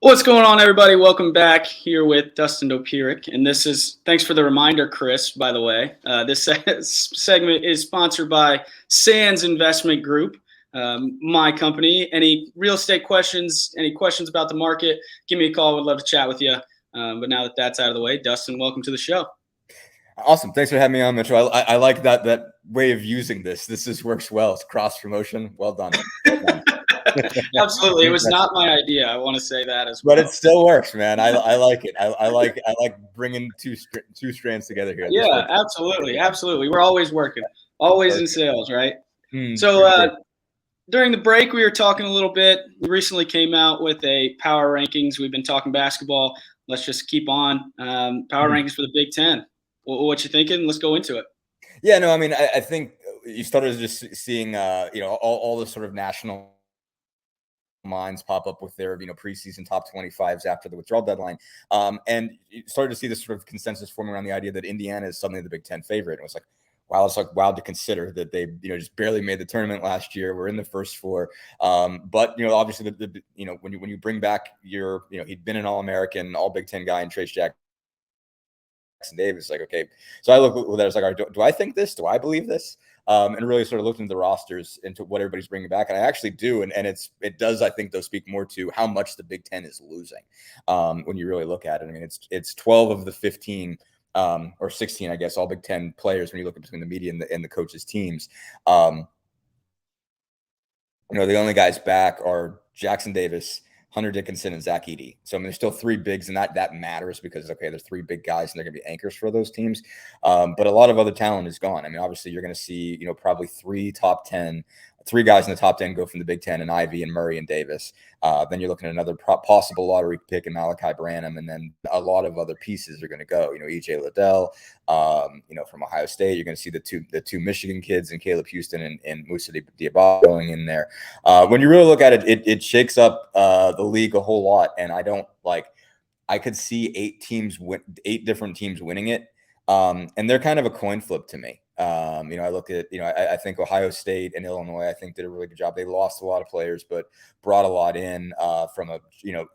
What's going on, everybody? Welcome back here with Dustin Dopirak. And thanks for the reminder, Chris, by the way. This segment is sponsored by Sands Investment Group, my company. Any real estate questions, any questions about the market, give me a call. Would love to chat with you. But now that that's out of the way, Dustin, welcome to the show. Awesome. Thanks for having me on, Mitchell. I like that way of using this. This works well. It's cross promotion. Well done. Well done. Absolutely. It was not my idea. I want to say that as well. But it still works, man. I like it. I like bringing two strands together here. Yeah, absolutely. We're always working, always in sales, right? During the break, we were talking a little bit. We recently came out with a power rankings. We've been talking basketball. Let's just keep on power rankings for the Big Ten. What you thinking? Let's go into it. Yeah, no, I mean, I think you started just seeing, all the sort of national minds pop up with their, preseason top 25s after the withdrawal deadline. And you started to see this sort of consensus forming around the idea that Indiana is suddenly the Big Ten favorite. And it was like, wow, it's like wild to consider that they, just barely made the tournament last year. We're in the first four. But, obviously, when you bring back he'd been an All-American, all Big Ten guy in Trace Jackson Davis, like, okay. So I look at that, I was like, all right, do I think this? Do I believe this? And really sort of looked into the rosters, into what everybody's bringing back. And I actually do. And it does, I think, though, speak more to how much the Big Ten is losing when you really look at it. I mean, it's 12 of the 15 or 16, I guess, all Big Ten players when you look at between the media and the coaches' teams. The only guys back are Jackson Davis, Hunter Dickinson, and Zach Edey. So, I mean, there's still three bigs, and that matters because, okay, there's three big guys, and they're going to be anchors for those teams. But a lot of other talent is gone. I mean, obviously, you're going to see, probably three guys in the top 10 go from the Big Ten, and Ivy and Murray and Davis. Then you're looking at another possible lottery pick in Malachi Branham, and then a lot of other pieces are going to go. EJ Liddell, from Ohio State. You're going to see the two Michigan kids, and Caleb Houston and Musa Diabate going in there. When you really look at it, it shakes up the league a whole lot, and I could see eight different teams winning it, and they're kind of a coin flip to me. I look at, I think Ohio State and Illinois, I think, did a really good job. They lost a lot of players, but brought a lot in from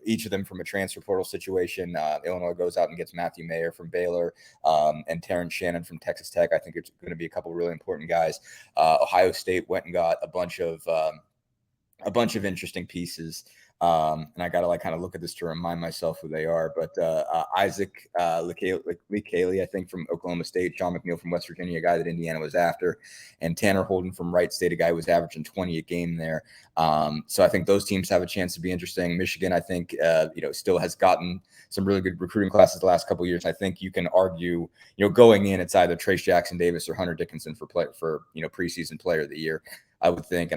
each of them from a transfer portal situation. Illinois goes out and gets Matthew Mayer from Baylor and Terrence Shannon from Texas Tech. I think it's going to be a couple of really important guys. Ohio State went and got a bunch of interesting pieces. And I got to kind of look at this to remind myself who they are. But Isaac Lee, I think, from Oklahoma State, John McNeil from West Virginia, a guy that Indiana was after, and Tanner Holden from Wright State, a guy who was averaging 20 a game there. So I think those teams have a chance to be interesting. Michigan, I think, still has gotten some really good recruiting classes the last couple of years. I think you can argue, going in, it's either Trace Jackson Davis or Hunter Dickinson for preseason player of the year. I would think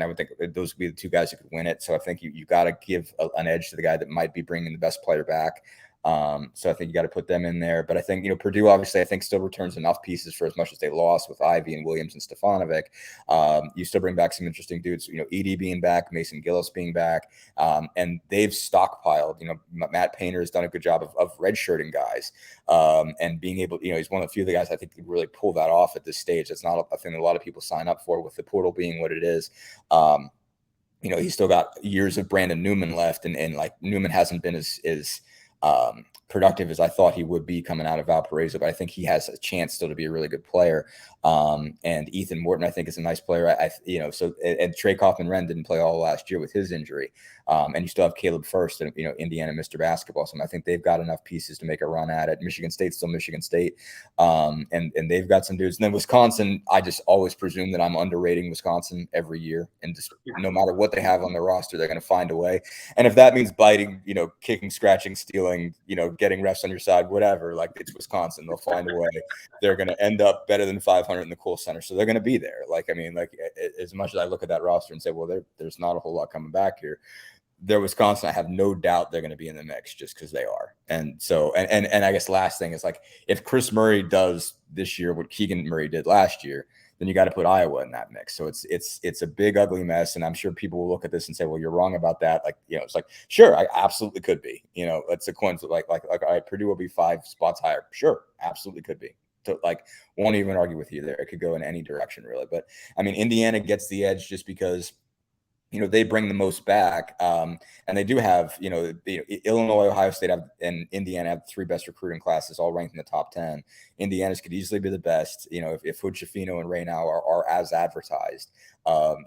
those would be the two guys who could win it. So I think you got to give an edge to the guy that might be bringing the best player back. So I think you got to put them in there. But I think, Purdue, obviously, I think still returns enough pieces for as much as they lost with Ivy and Williams and Stefanovic. You still bring back some interesting dudes, Edey being back, Mason Gillis being back. And they've stockpiled, Matt Painter has done a good job of redshirting guys and being able, he's one of the few of the guys I think could really pull that off at this stage. That's not a thing that a lot of people sign up for, with the portal being what it is. He's still got years of Brandon Newman left, and Newman hasn't been as productive as I thought he would be coming out of Valparaiso, but I think he has a chance still to be a really good player. And Ethan Morton, I think, is a nice player. And Trey Kaufman-Renn didn't play all last year with his injury. And you still have Caleb First, and Indiana, Mr. Basketball. So I think they've got enough pieces to make a run at it. Michigan State's still Michigan State, and they've got some dudes. And then Wisconsin, I just always presume that I'm underrating Wisconsin every year, and just no matter what they have on their roster, they're going to find a way. And if that means biting, kicking, scratching, stealing, getting refs on your side, whatever, it's Wisconsin. They'll find a way. They're going to end up better than 500 in the Kohl Center, so they're going to be there. As much as I look at that roster and say, well, there's not a whole lot coming back here, they're Wisconsin. I have no doubt they're going to be in the mix just because they are. And so, and I guess last thing is, if Chris Murray does this year what Keegan Murray did last year, then you got to put Iowa in that mix. So it's a big, ugly mess. And I'm sure people will look at this and say, well, you're wrong about that. It's sure, I absolutely could be, it's a coin flip. All right, Purdue will be 5 spots higher. Sure. Absolutely could be. So won't even argue with you there. It could go in any direction really. But I mean, Indiana gets the edge just because, they bring the most back. And they do have, Illinois, Ohio State and Indiana have the 3 best recruiting classes, all ranked in the top 10. Indiana's could easily be the best. If Hood-Schifino and Ray now are as advertised,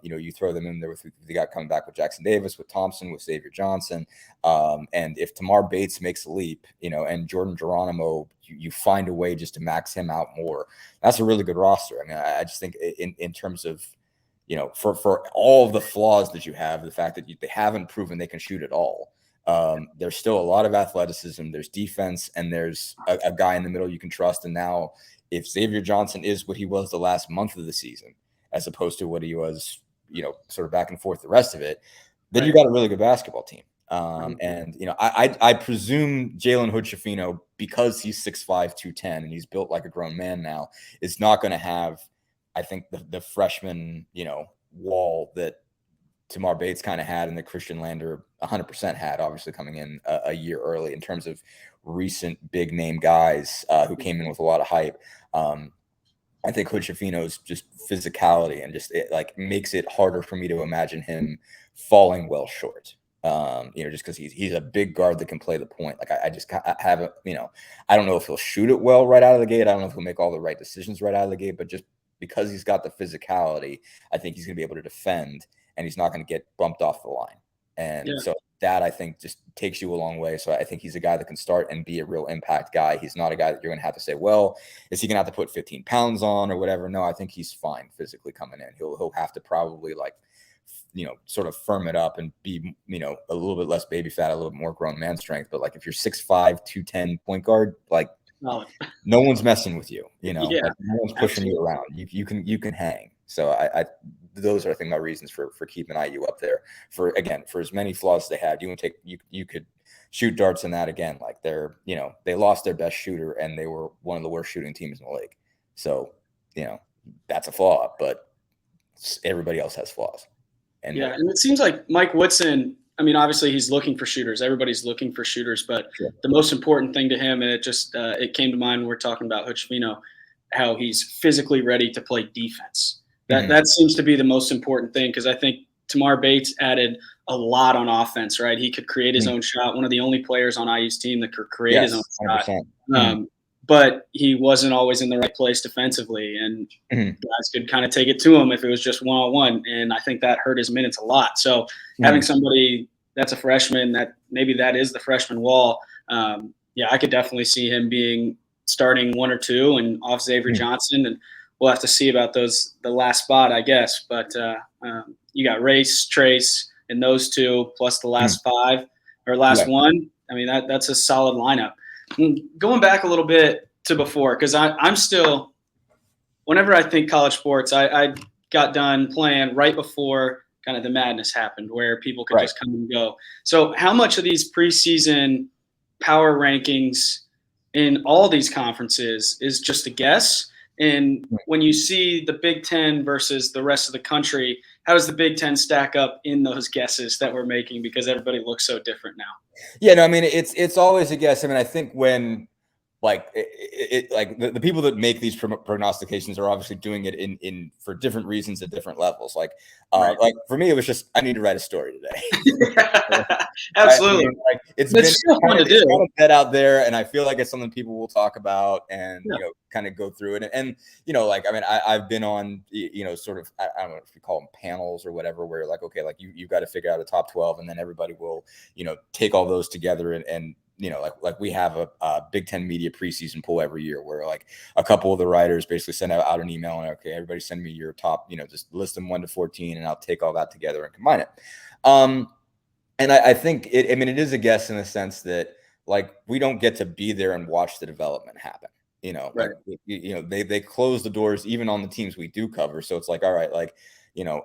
you throw them in there with they got coming back with Jackson Davis, with Thompson, with Xavier Johnson. And if Tamar Bates makes a leap, and Jordan Geronimo, you find a way just to max him out more, that's a really good roster. I mean, I just think in terms of, for all of the flaws that you have, the fact that they haven't proven they can shoot at all. There's still a lot of athleticism. There's defense, and there's a guy in the middle you can trust. And now, if Xavier Johnson is what he was the last month of the season, as opposed to what he was, sort of back and forth the rest of it, then you got a really good basketball team. And I presume Jalen Hood-Schifino, because he's 6'5", 210, and he's built like a grown man now, is not going to have, I think, the freshman, wall that Tamar Bates kind of had and that Christian Lander 100% had, obviously coming in a year early in terms of recent big name guys who came in with a lot of hype. I think Hood-Schifino's just physicality and just it makes it harder for me to imagine him falling well short. Just because he's a big guard that can play the point. I haven't, I don't know if he'll shoot it well right out of the gate. I don't know if he'll make all the right decisions right out of the gate, but just because he's got the physicality, I think he's going to be able to defend, and he's not going to get bumped off the line. And so that, I think, just takes you a long way. So I think he's a guy that can start and be a real impact guy. He's not a guy that you're going to have to say, well, is he going to have to put 15 pounds on or whatever? No, I think he's fine physically coming in. He'll have to probably sort of firm it up and be, a little bit less baby fat, a little bit more grown man strength. But if you're 6'5", 210 point guard, no one's messing with you, no one's pushing you around. You can hang. So I those are, I think, my reasons for keeping IU up there. For as many flaws as they had, you could shoot darts in that again. They lost their best shooter and they were one of the worst shooting teams in the league. So, that's a flaw, but everybody else has flaws. And it seems like Mike Woodson, I mean, obviously he's looking for shooters. Everybody's looking for shooters, but the most important thing to him, and it came to mind when we're talking about Hood-Schifino, how he's physically ready to play defense. That seems to be the most important thing, because I think Tamar Bates added a lot on offense, right? He could create his own shot. One of the only players on IU's team that could create his own shot. But he wasn't always in the right place defensively, and guys could kind of take it to him if it was just one-on-one, and I think that hurt his minutes a lot. So having somebody that's a freshman, that maybe that is the freshman wall, I could definitely see him starting 1 or 2 and off Xavier Johnson, and we'll have to see about the last spot, I guess. But you got Race, Trace, and those 2 plus the last 5 or last 1. I mean, that's a solid lineup. Going back a little bit to before, because I'm still, whenever I think college sports, I got done playing right before kind of the madness happened, where people could just come and go. So how much of these preseason power rankings in all these conferences is just a guess? And when you see the Big Ten versus the rest of the country, how does the Big Ten stack up in those guesses that we're making? Because everybody looks so different now. Yeah, no, I mean, it's always a guess. I mean, I think when the people that make these prognostications are obviously doing it in for different reasons at different levels. Like for me, it was just, I need to write a story today. Absolutely. It's still fun to do. It's kind of dead out there, and I feel like it's something people will talk about and kind of go through it. And I mean, I've been on sort of, I don't know if you call them panels or whatever, where you've got to figure out a top 12, and then everybody will take all those together and we have a Big Ten media preseason poll every year, where a couple of the writers basically send out an email and, okay, everybody send me your top, just list them 1 to 14, and I'll take all that together and combine it. And I think it is a guess in the sense that we don't get to be there and watch the development happen. They close the doors even on the teams we do cover. So it's all right,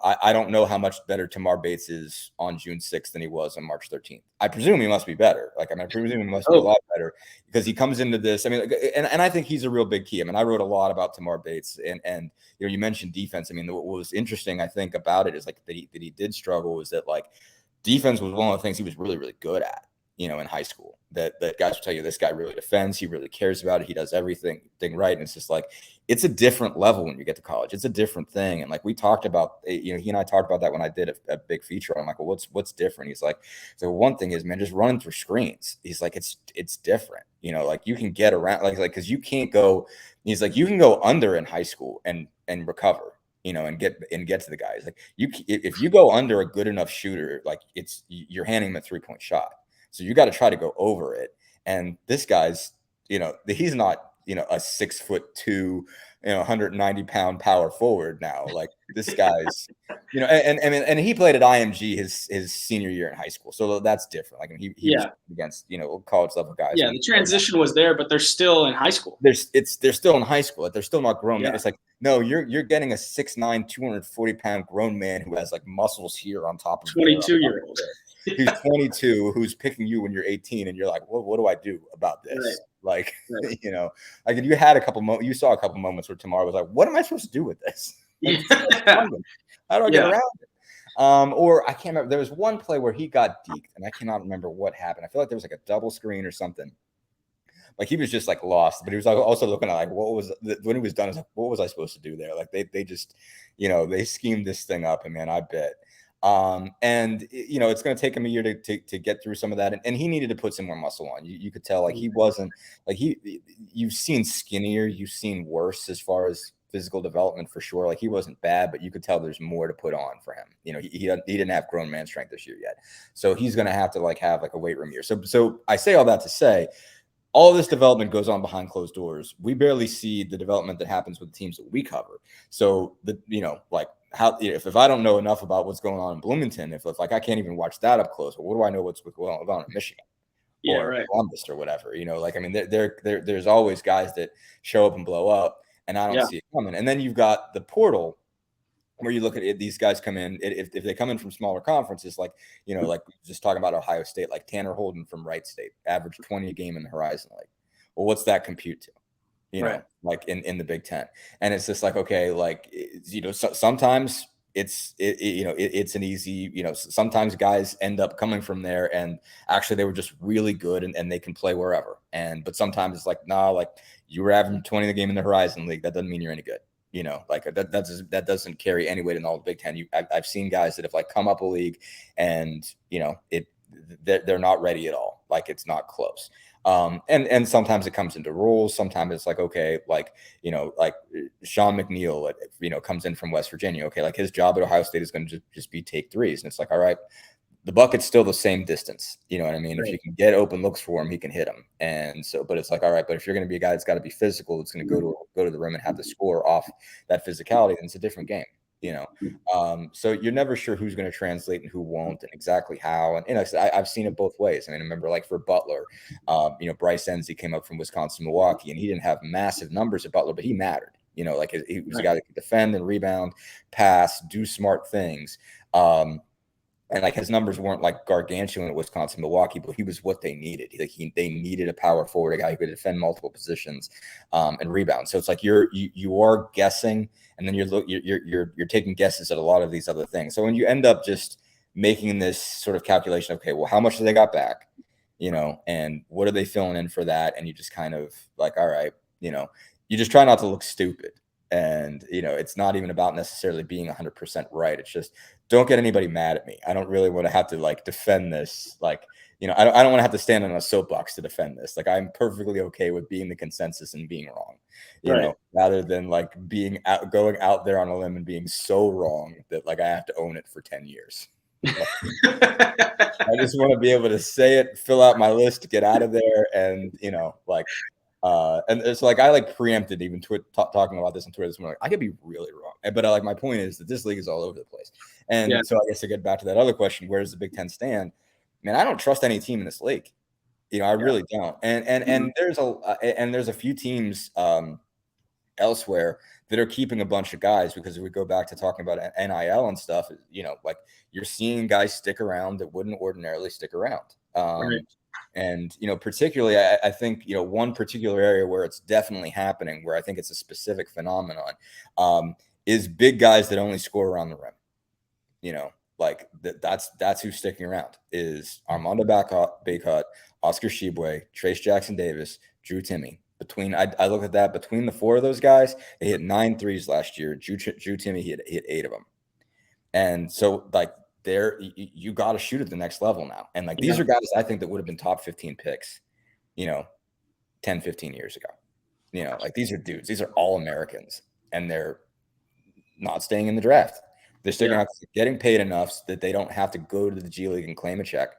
I don't know how much better Tamar Bates is on June 6th than he was on March 13th. I presume he must be better. I presume he must be a lot better, because he comes into this. I mean, and I think he's a real big key. I mean, I wrote a lot about Tamar Bates, and you mentioned defense. I mean, what was interesting, I think, about it is that he did struggle, is that defense was one of the things he was really, really good at, in high school. that guys will tell you this guy really defends, he really cares about it, he does everything right. And it's just like, it's a different level when you get to college. It's a different thing. And like we talked about, he and I talked about that when I did a big feature. I'm like, well, what's different? He's like, so one thing is, man, just running through screens. He's like, it's different. Like you can get around, like because you can't go. He's like, you can go under in high school and recover. And get to the guys. Like if you go under a good enough shooter, like you're handing him a 3-point shot. So you got to try to go over it. And this guy's, he's not, a 6'2", 190-pound power forward now. Like this guy's, and he played at IMG his senior year in high school. So that's different. Like he was against, college level guys. Yeah, the transition was there, but they're still in high school. They're still in high school. They're still not grown men. It's like, no, you're getting a 6'9", 240-pound grown man who has like muscles here on top of 22-year-old. Who's 22, who's picking you when you're 18, and you're like, well, what do I do about this? Right. Like, like you had you saw a couple moments where Tamar was like, what am I supposed to do with this? Like, how do I get around it? Or I can't remember. There was one play where he got deked, and I cannot remember what happened. I feel like there was like a double screen or something. Like he was just like lost, but he was also looking at like when he was done. I was like, what was I supposed to do there? Like they just, they schemed this thing up, and man, I bet. And it's going to take him a year to get through some of that. And he needed to put some more muscle on. You could tell like he wasn't like you've seen skinnier, you've seen worse as far as physical development for sure. Like he wasn't bad, but you could tell there's more to put on for him. He didn't have grown man strength this year yet. So he's going to have to have a weight room year. So I say all that to say, all this development goes on behind closed doors. We barely see the development that happens with the teams that we cover. So how if I don't know enough about what's going on in Bloomington, if I can't even watch that up close, well, what do I know what's going on in Michigan or Columbus or whatever? There's always guys that show up and blow up, and I don't see it coming. And then you've got the portal where you look at it, these guys come in, if they come in from smaller conferences, like just talking about Ohio State, like Tanner Holden from Wright State, averaged 20 a game in the Horizon League. Well, what's that compute to? Like in the Big Ten. And it's just like, okay, like, sometimes it's an easy, sometimes guys end up coming from there and actually they were just really good and they can play wherever. But sometimes it's like, nah, like you were averaging 20 a game in the Horizon League. That doesn't mean you're any good. That doesn't carry any weight in all the Big Ten. I've seen guys that have come up a league and, they're not ready at all. Like it's not close. And sometimes it comes into rules. Sometimes it's like, okay, like Sean McNeil, comes in from West Virginia. Okay. Like his job at Ohio State is going to just be take threes. And it's like, all right, the bucket's still the same distance. You know what I mean? Right. If you can get open looks for him, he can hit them. And so, but it's like, all right, but if you're going to be a guy that's got to be physical, it's going to go to the rim and have the score off that physicality, then it's a different game. So you're never sure who's going to translate and who won't and exactly how. And I've seen it both ways. I mean, I remember for Butler, Bryce Enzi came up from Wisconsin, Milwaukee, and he didn't have massive numbers at Butler, but he mattered. He was a guy that could defend and rebound, pass, do smart things. And his numbers weren't gargantuan at Wisconsin, Milwaukee, but he was what they needed. They needed a power forward, a guy who could defend multiple positions and rebound. So it's like you are guessing, and then you're taking guesses at a lot of these other things. So when you end up just making this sort of calculation, okay, well, how much do they got back, and what are they filling in for that? And you just kind of all right, you just try not to look stupid. And, it's not even about necessarily being 100% right. It's just don't get anybody mad at me. I don't really want to have to defend this. I don't want to have to stand on a soapbox to defend this. I'm perfectly okay with being the consensus and being wrong, rather than going out there on a limb and being so wrong that I have to own it for 10 years. I just want to be able to say it, fill out my list, get out of there. And, and it's I preempted even talking about this on Twitter this morning. I could be really wrong, but my point is that this league is all over the place. And so I guess to get back to that other question, where does the Big Ten stand? Man, I don't trust any team in this league. I really don't. And there's a few teams elsewhere that are keeping a bunch of guys, because if we go back to talking about NIL and stuff, you're seeing guys stick around that wouldn't ordinarily stick around. And, particularly, I think, one particular area where it's definitely happening, where I think it's a specific phenomenon, is big guys that only score around the rim. Like that's who's sticking around is Armando Bacot, Oscar Tshiebwe, Trace Jackson Davis, Drew Timme. I look at that between the 4 of those guys, they hit 9 threes last year. Drew Timme hit 8 of them, and so like you got to shoot at the next level now. And like these are guys I think that would have been top 15 picks, 10, 15 years ago. Like these are dudes. These are all Americans, and they're not staying in the draft. They're still getting paid enough so that they don't have to go to the G League and claim a check.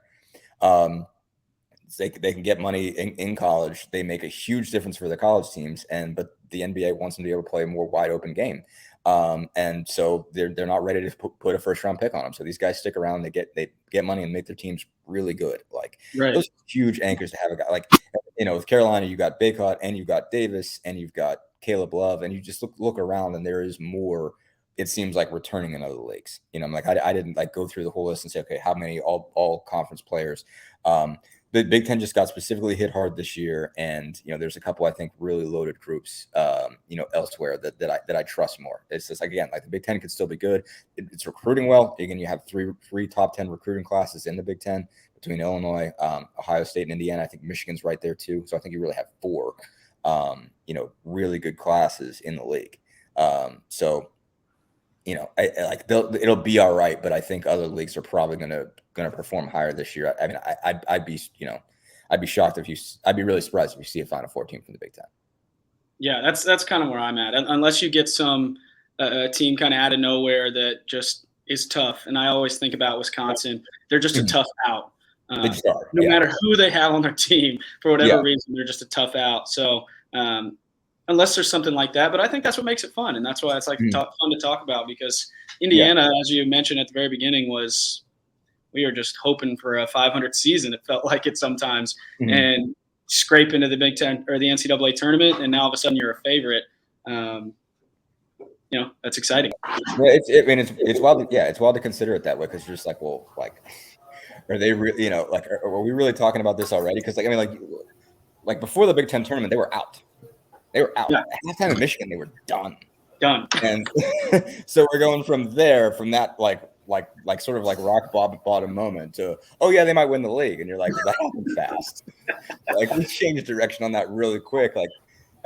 They can get money in college. They make a huge difference for the college teams, but the NBA wants them to be able to play a more wide open game. And so they're not ready to put a first round pick on them. So these guys stick around. They get money and make their teams really good. Like those are huge anchors to have a guy like with Carolina. You got Bacot and you got Davis and you've got Caleb Love, and you just look around and there is more. It seems like returning in other leagues. I'm like I didn't like go through the whole list and say okay how many all conference players. The Big Ten just got specifically hit hard this year, and there's a couple I think really loaded groups, elsewhere that I trust more. It's just again like the Big Ten could still be good. It's recruiting well. Again, you have three top 10 recruiting classes in the Big Ten between Illinois, Ohio State, and Indiana. I think Michigan's right there too. So I think you really have 4, really good classes in the league. It'll be all right, but I think other leagues are probably gonna perform higher this year. I mean, I'd be shocked I'd be really surprised if you see a Final Four team from the Big Ten. Yeah, that's kind of where I'm at. Unless you get some a team kind of out of nowhere that just is tough. And I always think about Wisconsin. They're just a tough out. They just are. No matter who they have on their team, for whatever reason, they're just a tough out. So unless there's something like that, but I think that's what makes it fun, and that's why it's like fun to talk about because Indiana, as you mentioned at the very beginning, we were just hoping for a 500 season. It felt like it sometimes, and scrape into the Big Ten or the NCAA tournament, and now all of a sudden you're a favorite. That's exciting. Yeah, it's wild. It's wild to consider it that way because you're just like, well, like, are they really? Are we really talking about this already? Because like before the Big Ten tournament, they were out. Yeah. At that time in Michigan, they were done. And so we're going from that like sort of like rock bottom moment to they might win the league, and you're like that happened fast. Like we changed direction on that really quick. Like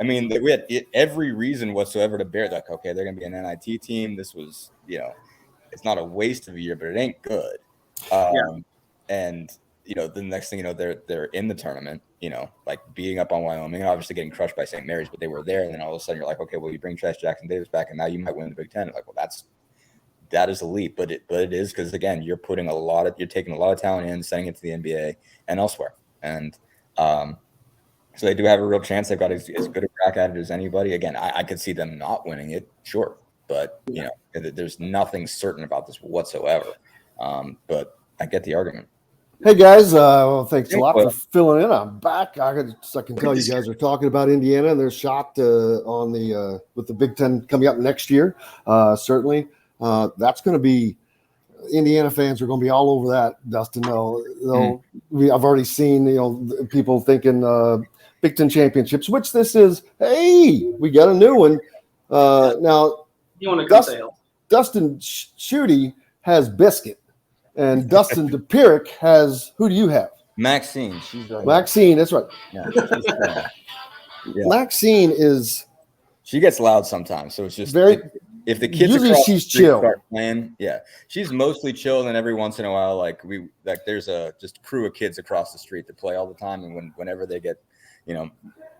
I mean, we had every reason whatsoever to bear like okay they're gonna be an NIT team. This was it's not a waste of a year, but it ain't good. And the next thing they're in the tournament. Like beating up on Wyoming and obviously getting crushed by St. Mary's, but they were there. And then all of a sudden you're like, okay, well, you bring Trace Jackson Davis back and now you might win the Big Ten. Like, well, that is elite, but it is because again, you're taking a lot of talent in, sending it to the NBA and elsewhere. And so they do have a real chance. They've got as good a crack at it as anybody. Again, I could see them not winning it, sure. But there's nothing certain about this whatsoever. But I get the argument. Hey guys, thanks a lot for filling in. I'm back. I can tell you guys are talking about Indiana and their shot with the Big Ten coming up next year. Certainly, that's going to be Indiana fans are going to be all over that. Dustin, I've already seen people thinking Big Ten championships, which this is. Hey, we got a new one now. You want to Dustin Schutte has Biscuit. And Dustin Dopirak has, who do you have? Maxine. She's right. Maxine, that's right. Yeah. Maxine is. She gets loud sometimes, so it's just very. If the kids usually she's chill. Start playing, she's mostly chill, and every once in a while, there's a just crew of kids across the street that play all the time, and whenever they get,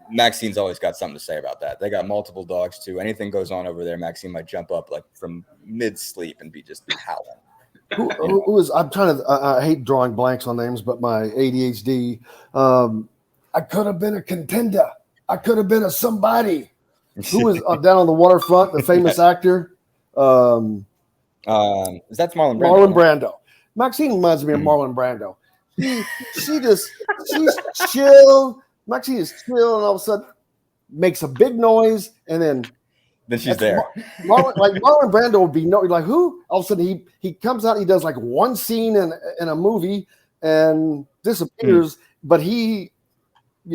Maxine's always got something to say about that. They got multiple dogs too. Anything goes on over there, Maxine might jump up like from mid sleep and be just howling. Who is? I'm trying to. I hate drawing blanks on names, but my ADHD. I could have been a contender. I could have been a somebody. Who was down on the waterfront? The famous actor. That's Marlon Brando. Marlon Brando. Maxine reminds me of Marlon Brando. She's chill. Maxine is chill, and all of a sudden makes a big noise, and then she's there. Marlon Brando would be like who? All of a sudden he comes out. He does like one scene in a movie and disappears. But he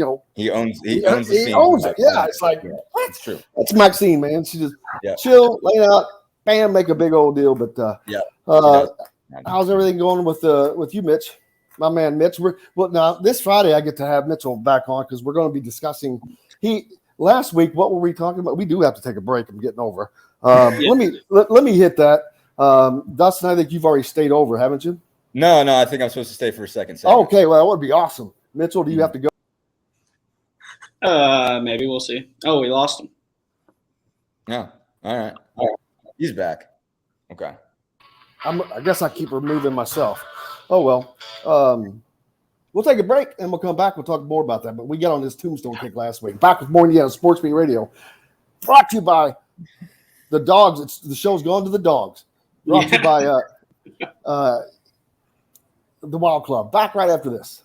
owns the scene. He owns it. Yeah, it's like that's true. That's Maxine, man. She just chill, lay out, bam, make a big old deal. But how's everything going with you, Mitch? My man, Mitch. Now this Friday I get to have Mitchell back on because we're going to be discussing. Last week, what were we talking about? We do have to take a break. I'm getting over. Let me hit that. Dustin, I think you've already stayed over, haven't you? No. I think I'm supposed to stay for a second. Okay, well, that would be awesome. Mitchell, do you have to go? Maybe we'll see. Oh, we lost him. No. All right. He's back. Okay. I guess I keep removing myself. Oh well. We'll take a break and we'll come back. We'll talk more about that. But we got on this tombstone kick last week. Back with more Indiana Sports Beat Radio, brought to you by the dogs. The show's gone to the dogs. Brought to you by the Wild Club. Back right after this.